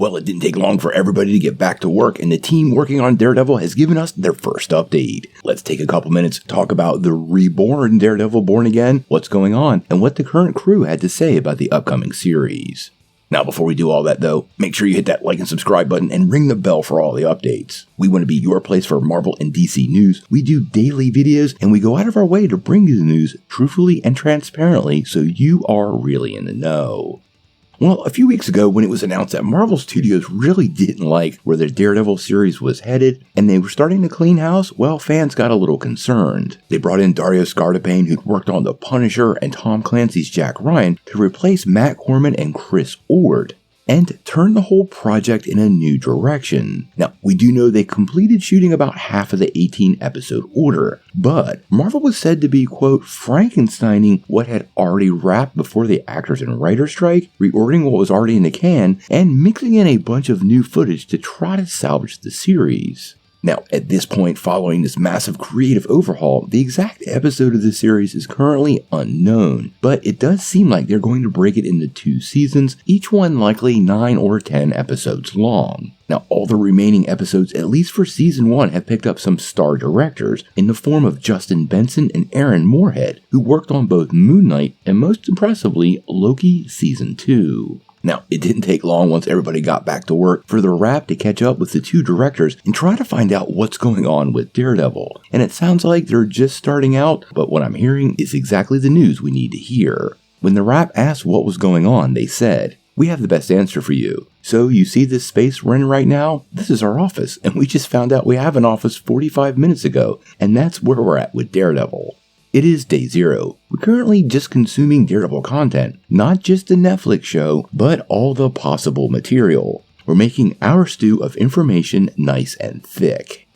Well, it didn't take long for everybody to get back to work, and the team working on Daredevil has given us their first update. Let's take a couple minutes to talk about the reborn Daredevil Born Again, what's going on, and what the current crew had to say about the upcoming series. Now, before we do all that though, make sure you hit that like and subscribe button and ring the bell for all the updates. We want to be your place for Marvel and DC news. We do daily videos, and we go out of our way to bring you the news truthfully and transparently so you are really in the know. Well, a few weeks ago when it was announced that Marvel Studios really didn't like where the Daredevil series was headed, and they were starting to clean house, well, fans got a little concerned. They brought in Dario Scardapane, who'd worked on The Punisher and Tom Clancy's Jack Ryan, to replace Matt Corman and Chris Ord, and turn the whole project in a new direction. Now, we do know they completed shooting about half of the 18-episode order, but Marvel was said to be, quote, Frankensteining what had already wrapped before the actors and writers strike, reordering what was already in the can, and mixing in a bunch of new footage to try to salvage the series. Now, at this point, following this massive creative overhaul, the exact episode of the series is currently unknown, but it does seem like they're going to break it into 2 seasons, each one likely 9 or 10 episodes long. Now, all the remaining episodes, at least for season 1, have picked up some star directors in the form of Justin Benson and Aaron Moorhead, who worked on both Moon Knight and, most impressively, Loki Season 2. Now, it didn't take long once everybody got back to work for the wrap to catch up with the 2 directors and try to find out what's going on with Daredevil. And it sounds like they're just starting out, but what I'm hearing is exactly the news we need to hear. When the wrap asked what was going on, they said, "We have the best answer for you. So you see this space we're in right now? This is our office, and we just found out we have an office 45 minutes ago, and that's where we're at with Daredevil." It is day 0. We're currently just consuming Daredevil content, not just the Netflix show, but all the possible material. We're making our stew of information nice and thick.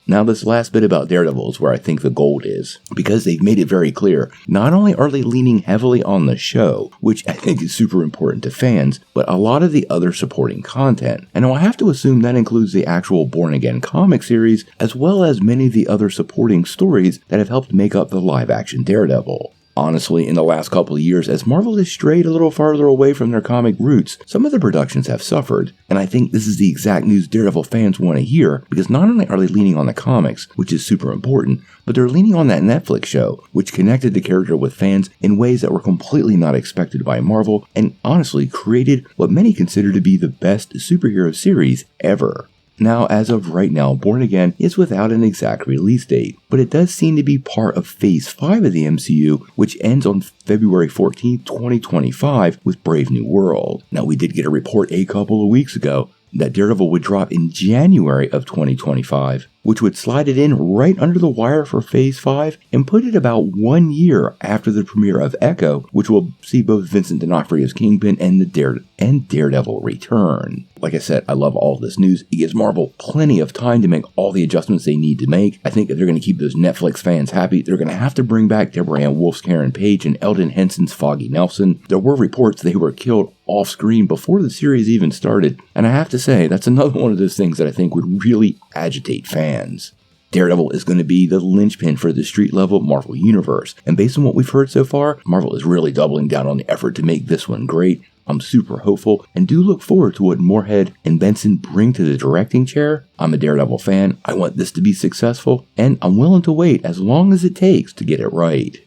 Now, this last bit about Daredevil is where I think the gold is, because they've made it very clear, not only are they leaning heavily on the show, which I think is super important to fans, but a lot of the other supporting content. And I have to assume that includes the actual Born Again comic series, as well as many of the other supporting stories that have helped make up the live-action Daredevil. Honestly, in the last couple of years, as Marvel has strayed a little farther away from their comic roots, some of the productions have suffered, and I think this is the exact news Daredevil fans want to hear, because not only are they leaning on the comics, which is super important, but they're leaning on that Netflix show, which connected the character with fans in ways that were completely not expected by Marvel, and honestly created what many consider to be the best superhero series ever. Now, as of right now, Born Again is without an exact release date, but it does seem to be part of Phase 5 of the MCU, which ends on February 14, 2025 with Brave New World. Now, we did get a report a couple of weeks ago that Daredevil would drop in January of 2025, which would slide it in right under the wire for Phase 5 and put it about 1 year after the premiere of Echo, which will see both Vincent D'Onofrio's Kingpin and Daredevil return. Like I said, I love all this news. It gives Marvel plenty of time to make all the adjustments they need to make. I think if they're going to keep those Netflix fans happy, they're going to have to bring back Deborah Ann Wolf's Karen Page and Eldon Henson's Foggy Nelson. There were reports they were killed off screen before the series even started, and I have to say, that's another one of those things that I think would really agitate fans. Daredevil is going to be the linchpin for the street-level Marvel Universe, and based on what we've heard so far, Marvel is really doubling down on the effort to make this one great. I'm super hopeful, and do look forward to what Moorhead and Benson bring to the directing chair. I'm a Daredevil fan, I want this to be successful, and I'm willing to wait as long as it takes to get it right.